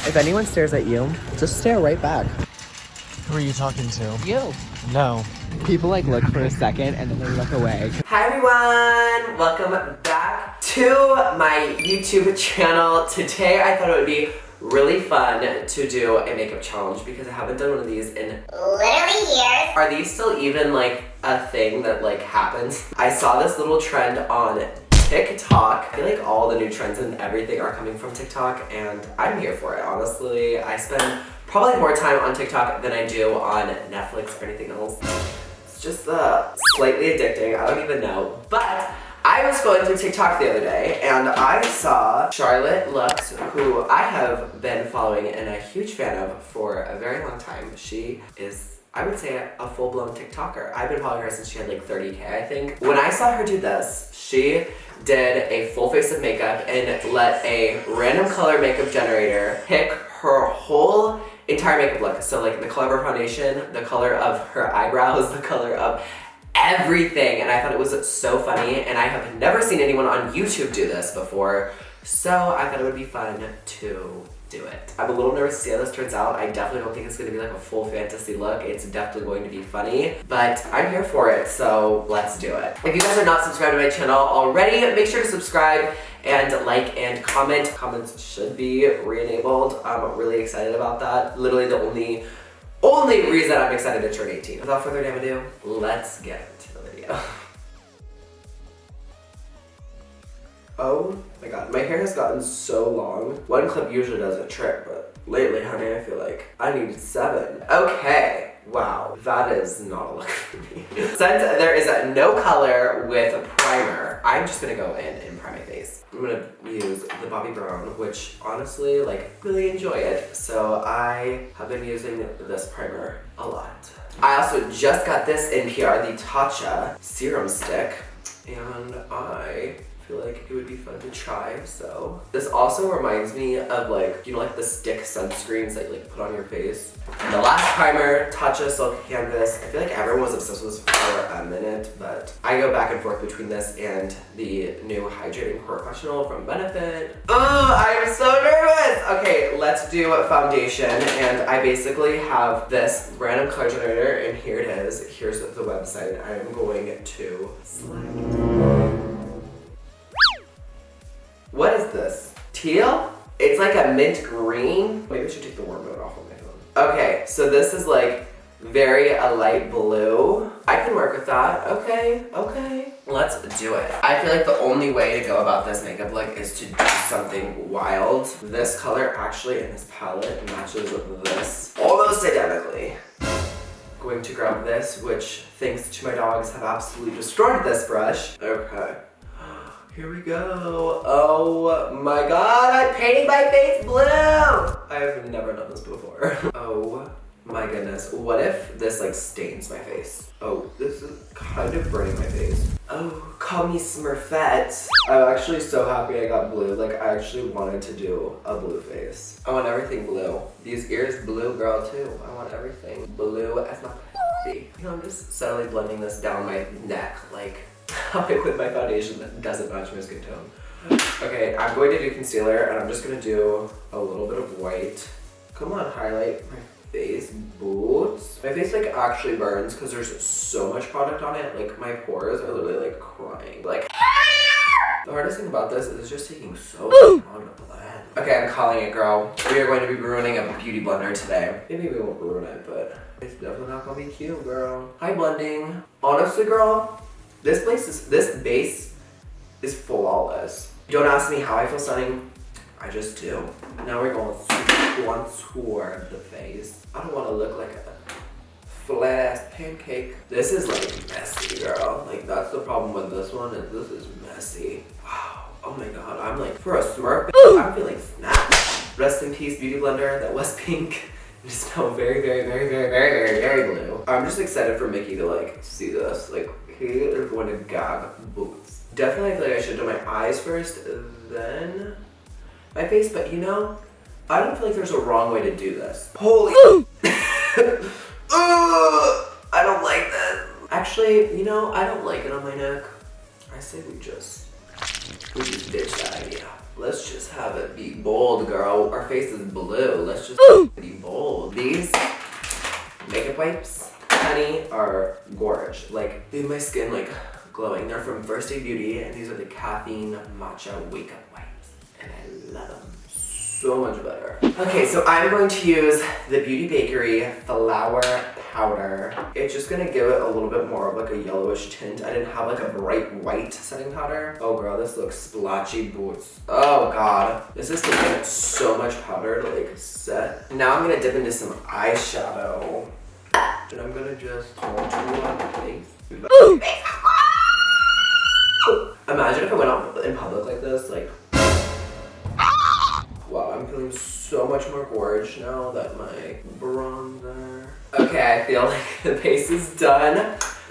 If anyone stares at you, just stare right back. Who are you talking to? You. No. People like look for a second and then they look away. Hi everyone! Welcome back to my YouTube channel. Today I thought it would be really fun to do a makeup challenge because I haven't done one of these in literally years. Are these still even like a thing that like happens? I saw this little trend on TikTok. I feel like all the new trends and everything are coming from TikTok and I'm here for it, honestly. I spend probably more time on TikTok than I do on Netflix or anything else. It's just slightly addicting, I don't even know. But I was going through TikTok the other day and I saw Charlotte Lux, who I have been following and a huge fan of for a very long time. She is, I would say, a full-blown TikToker. I've been following her since she had like 30K, I think. When I saw her do this, she did a full face of makeup and let a random color makeup generator pick her whole entire makeup look. So like the color of her foundation, the color of her eyebrows, the color of everything. And I thought it was so funny and I have never seen anyone on YouTube do this before. So I thought it would be fun to do it. I'm a little nervous to see how this turns out. I definitely don't think it's gonna be like a full fantasy look. It's definitely going to be funny, but I'm here for it, so let's do it. If you guys are not subscribed to my channel already, make sure to subscribe and like and comment. Comments should be re-enabled. I'm really excited about that. Literally the only reason I'm excited to turn 18. Without further ado, let's get into the video. Oh my god, my hair has gotten so long. One clip usually does a trick, but lately, honey, I feel like I need 7. Okay, wow, that is not a look for me. Since there is no color with primer, I'm just gonna go in and prime my face. I'm gonna use the Bobbi Brown, which honestly, like, really enjoy it. So I have been using this primer a lot. I also just got this in PR, the Tatcha Serum Stick, and I feel like it would be fun to try, so. This also reminds me of like, you know, like the stick sunscreens that you like put on your face. And the last primer, Tatcha Silk Canvas. I feel like everyone was obsessed with this for a minute, but I go back and forth between this and the new Hydrating Professional from Benefit. Oh, I'm so nervous! Okay, let's do foundation, and I basically have this random color generator, and here it is. Here's the website. I am going to select. What is this? Teal? It's like a mint green. Maybe I should take the warm mode off of my phone. Okay, so this is like very a light blue. I can work with that. Okay, okay. Let's do it. I feel like the only way to go about this makeup look is to do something wild. This color actually in this palette matches with this almost identically. Going to grab this, which thanks to my dogs have absolutely destroyed this brush. Okay. Here we go. Oh my god, I'm painting my face blue! I've never done this before. Oh my goodness. What if this like stains my face? Oh, this is kind of burning my face. Oh, call me Smurfette. I'm actually so happy I got blue. Like, I actually wanted to do a blue face. I want everything blue. These ears blue, girl, too. I want everything blue as my pussy. You know, I'm just subtly blending this down my neck, like how I with my foundation that doesn't match my skin tone. Okay, I'm going to do concealer and I'm just gonna do a little bit of white. Come on, highlight my face, boots. My face like actually burns because there's so much product on it. Like my pores are literally like crying. Like, the hardest thing about this is it's just taking so long to blend. Okay, I'm calling it, girl. We are going to be ruining a beauty blender today. Maybe we won't ruin it, but it's definitely not gonna be cute, girl. Hi, blending. Honestly, girl, this base is flawless. Don't ask me how I feel stunning, I just do. Now we're going to contour the face. I don't want to look like a flat ass pancake. This is like messy, girl. Like that's the problem with this one, is this is messy. Wow, oh my god, I'm like, for a Smurf, I'm feeling snatched. Rest in peace, beauty blender that was pink. It's now very, very, very, very, very, very, very blue. I'm just excited for Mickey to like see this. Like, he is going to gag boots. Definitely I feel like I should do my eyes first, then my face, but you know, I don't feel like there's a wrong way to do this. Holy I don't like that. Actually, you know, I don't like it on my neck. I say we just ditch that idea. Let's just have it be bold, girl. Our face is blue. Let's just be bold. These makeup wipes, honey, are gorge. Like, leave my skin like glowing. They're from First Aid Beauty, and these are the caffeine matcha wake up wipes. And I love them so much better. Okay, so I'm going to use the Beauty Bakery Flour Powder. It's just gonna give it a little bit more of like a yellowish tint. I didn't have like a bright white setting powder. Oh girl, this looks splotchy boots. Oh god. This is taking so much powder to like set. Now I'm gonna dip into some eyeshadow. And I'm gonna just contour my face. Imagine if I went out in public like this, like, wow, I'm feeling so much more gorge now that my bronzer. Okay, I feel like the base is done.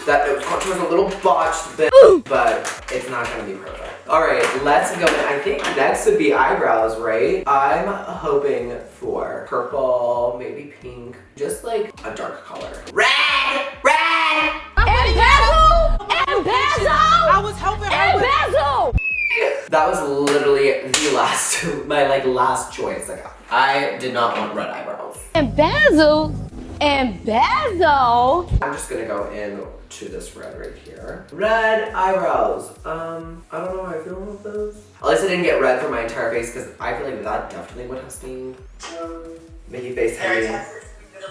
That contour was a little botched bit, but it's not gonna be perfect. All right, let's go in. I think next would be eyebrows, right? I'm hoping for purple, maybe pink, just like a dark color. Red! Red! I was hoping That was literally the last, my like last choice I got. I did not want red eyebrows. And basil. I'm just gonna go in to this red right here. Red eyebrows. I don't know how I feel about those. At least I didn't get red for my entire face because I feel like that definitely would have stained. Make your face heavy.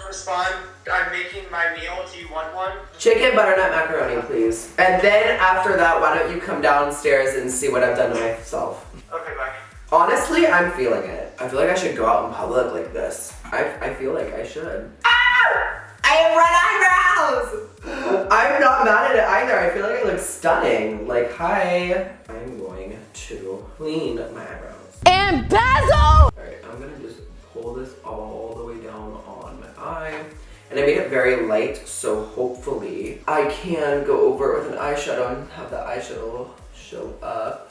Respond. I'm making my meal. Do you want one? Chicken butternut macaroni, please. And then after that, why don't you come downstairs and see what I've done to myself. Okay, bye. Honestly, I'm feeling it. I feel like I should go out in public like this. I feel like I should. Ah! I have red eyebrows! I'm not mad at it either. I feel like I look stunning. Like, hi. I'm going to clean my eyebrows. And basil! Alright, I'm gonna just pull this all the way down on my eye. And I made it very light, so hopefully I can go over it with an eyeshadow and have the eyeshadow show up.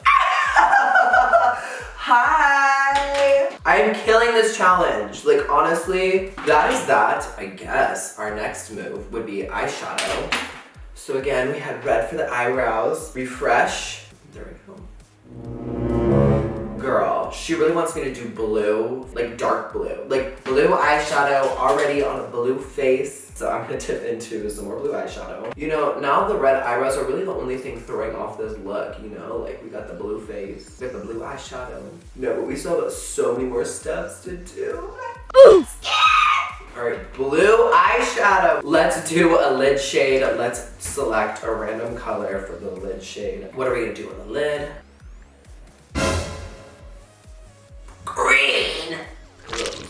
Hi! I'm killing this challenge. Like, honestly, that is that. I guess our next move would be eyeshadow. So again, we had red for the eyebrows. Refresh. There we go. Girl, she really wants me to do blue, like dark blue. Like blue eyeshadow already on a blue face. So I'm gonna dip into some more blue eyeshadow. You know, now the red eyebrows are really the only thing throwing off this look, you know? Like we got the blue face, we got the blue eyeshadow. No, but we still have so many more steps to do. Alright, blue eyeshadow. Let's do a lid shade. Let's select a random color for the lid shade. What are we gonna do on the lid? Green! Ugh,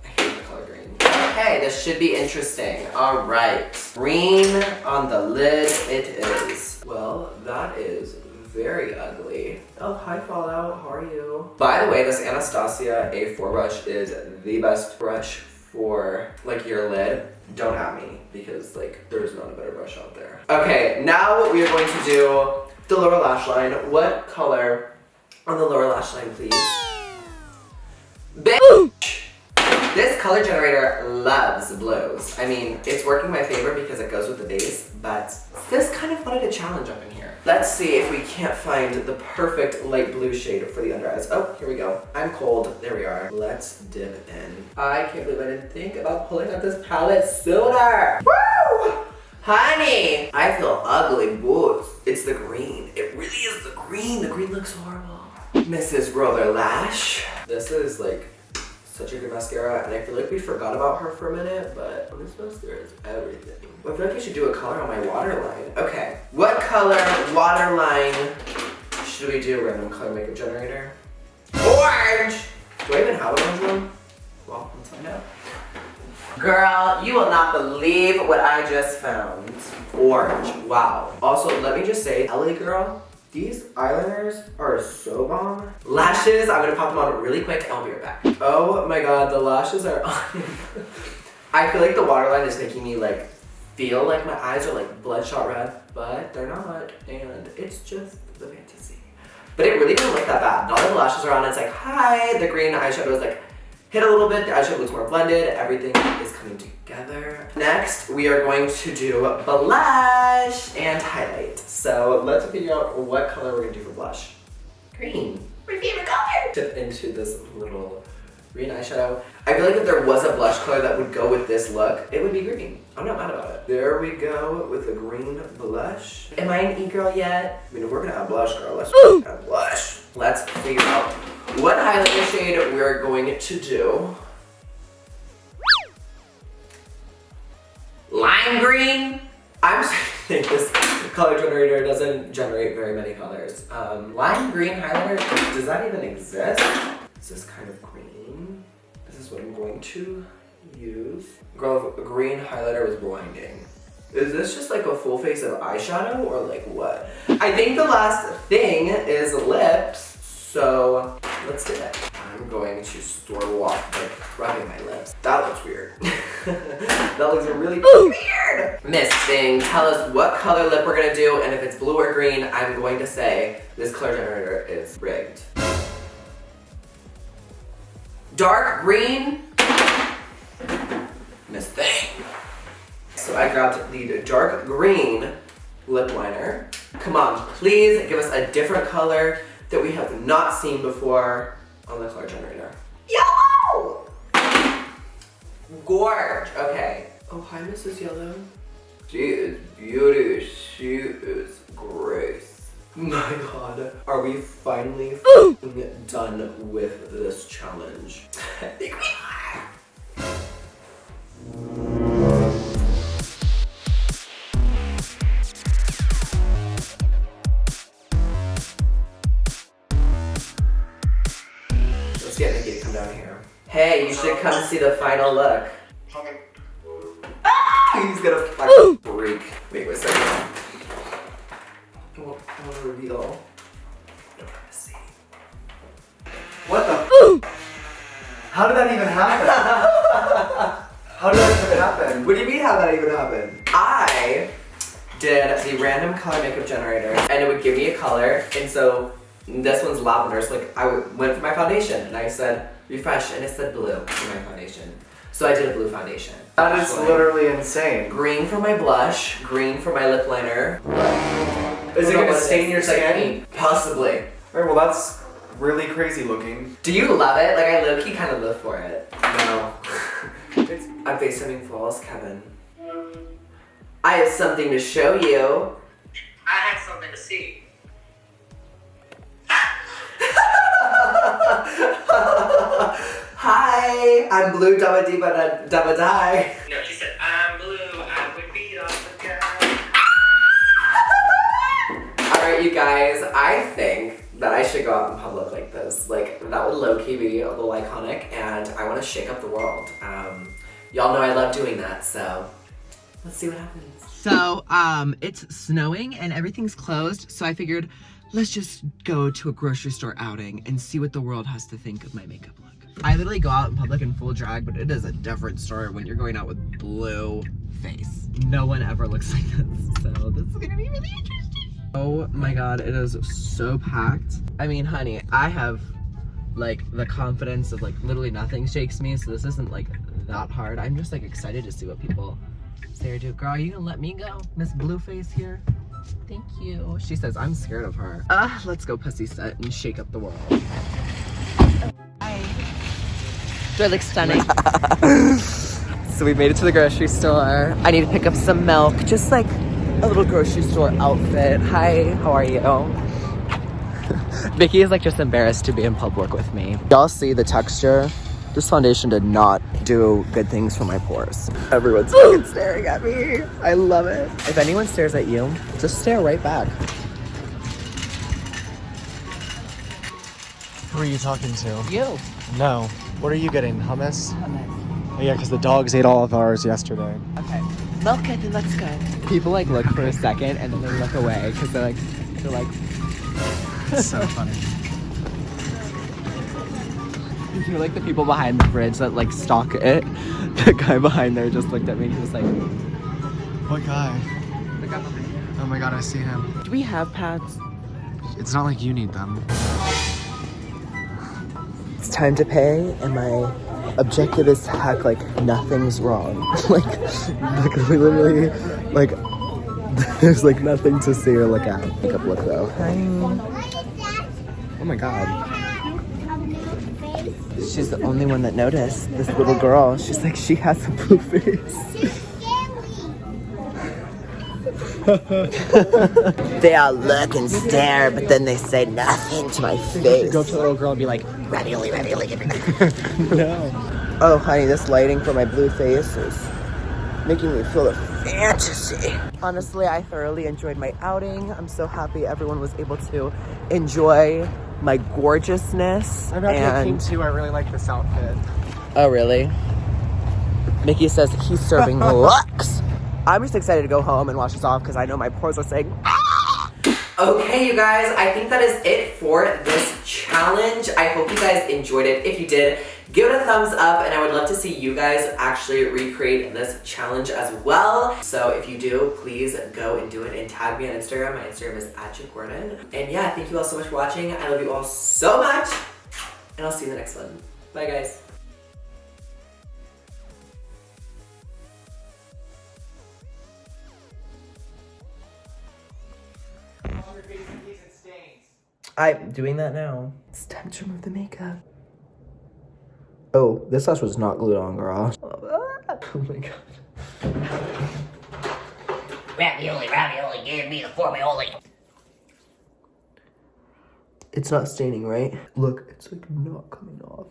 I hate the color green. Okay, this should be interesting. All right, green on the lid it is. Well, that is very ugly. Oh, hi Fallout, how are you? By the way, this Anastasia A4 brush is the best brush for like your lid. Don't at me, because like there's not a better brush out there. Okay, now we are going to do the lower lash line. What color on the lower lash line, please? Bitch! This color generator loves blues. I mean, it's working my favor because it goes with the base, but this kind of wanted a challenge up in here. Let's see if we can't find the perfect light blue shade for the under eyes. Oh, here we go. I'm cold. There we are. Let's dip in. I can't believe I didn't think about pulling out this palette sooner. Woo! Honey! I feel ugly boots. It's the green. It really is the green. The green looks horrible. Mrs. Roller Lash. This is like such a good mascara, and I feel like we forgot about her for a minute, but this mascara is everything. I feel like I should do a color on my waterline. Okay, what color waterline should we do? Random color makeup generator. Orange! Do I even have an orange one? Well, let's find out. Girl, you will not believe what I just found. Orange, wow. Also, let me just say, LA girl, these eyeliners are so bomb. Lashes, I'm gonna pop them on really quick and I'll be right back. Oh my god, the lashes are on. I feel like the waterline is making me like feel like my eyes are like bloodshot red, but they're not, and it's just the fantasy. But it really didn't look that bad. Now that the lashes are on, it's like, hi, the green eyeshadow is like hit a little bit, the eyeshadow looks more blended, everything is coming together. Next, we are going to do blush and highlight. So let's figure out what color we're gonna do for blush. Green, my favorite color. Dip into this little green eyeshadow. I feel like if there was a blush color that would go with this look, it would be green. I'm not mad about it. There we go with a green blush. Am I an e-girl yet? I mean, if we're gonna have blush, girl, let's have blush. Let's figure out what highlighter shade we're going to do. Lime green? I'm saying this color generator doesn't generate very many colors. Lime green highlighter, does that even exist? Is this kind of green? This is what I'm going to use. Girl, green highlighter was blinding. Is this just like a full face of eyeshadow or like what? I think the last thing is lips, so let's do it. I'm going to start off by rubbing my lips. That looks weird. That looks really weird. Miss Thing, tell us what color lip we're gonna do, and if it's blue or green, I'm going to say this color generator is rigged. Dark green? Miss Thing. So I grabbed the dark green lip liner. Come on, please give us a different color that we have not seen before on the color generator. Yellow! Gorge, okay. Oh, hi, Mrs. Yellow. She is beauty, she is grace. My God, are we finally done with this challenge? I think we are. Let's get Nikki to come down here. Hey, you should come see the final look. Ah, he's gonna fucking freak. Wait a second. I'll reveal. Privacy. What the How did that even happen? How did that even happen? What do you mean how that even happened? I did the random color makeup generator and it would give me a color, and so this one's lavender, so like I went for my foundation and I said refresh and it said blue for my foundation. So I did a blue foundation. That is literally insane. Green for my blush, green for my lip liner. Is it gonna stain your skin? Possibly. Alright, well that's really crazy looking. Do you love it? Like I low-key kind of live for it. No. I'm FaceTiming Falls, Kevin. I have something to show you. I have something to see. Hi, I'm blue dabba dee dabba die. No, she said, I'm blue, I would beat off the guy. Alright, you guys, I think that I should go out in public like this. Like, that would low-key be a little iconic, and I want to shake up the world. Y'all know I love doing that, so let's see what happens. So, it's snowing and everything's closed, so I figured let's just go to a grocery store outing and see what the world has to think of my makeup look. I literally go out in public in full drag, but it is a different story when you're going out with blue face. No one ever looks like this, so this is gonna be really interesting. Oh my God, it is so packed. I mean, honey, I have like the confidence of like literally nothing shakes me, so this isn't like that hard. I'm just like excited to see what people say or do. Girl, are you gonna let me go? Miss Blueface here? Thank you. She says I'm scared of her. Let's go pussy set and shake up the world. Hi. Do I look stunning? So we made it to the grocery store. I need to pick up some milk, just like a little grocery store outfit. Hi, how are you? Vicky is like just embarrassed to be in public with me. Y'all see the texture? This foundation did not do good things for my pores. Everyone's fucking staring at me. I love it. If anyone stares at you, just stare right back. Who are you talking to? You. No. What are you getting? Hummus? Hummus. Oh yeah, because the dogs ate all of ours yesterday. Okay. Milk it, then let's go. People like look for a second and then they look away because they're like. It's so funny. You're like the people behind the fridge that like stalk it. The guy behind there just looked at me and he was like, What guy? the guy behind you. Oh my God, I see him. Do we have pads? It's not like you need them. It's time to pay, and my objective is to act like nothing's wrong. like literally, like there's like nothing to see or look at. Makeup look though. Hi. Oh my God. She's the only one that noticed. This little girl. She's like, she has a blue face. They all look and stare, but then they say nothing to my face. Go up to the little girl and be like, Ravioli, ravioli, give me that. No. Oh, honey, this lighting for my blue face is making me feel a fantasy. Honestly, I thoroughly enjoyed my outing. I'm so happy everyone was able to enjoy my gorgeousness. I'm happy I came too. I really like this outfit. Oh, really? Mickey says he's serving looks. I'm just excited to go home and wash this off because I know my pores are saying, ah! Okay, you guys, I think that is it for this challenge. I hope you guys enjoyed it. If you did, give it a thumbs up, and I would love to see you guys actually recreate this challenge as well. So if you do, please go and do it and tag me on Instagram. My Instagram is @Jakewardenn. And yeah, thank you all so much for watching. I love you all so much, and I'll see you in the next one. Bye, guys. I'm doing that now. It's time to remove the makeup. Oh, this lash was not glued on, girl. Oh my god. Ravioli, ravioli, give me the formioli. It's not staining, right? Look, it's like not coming off.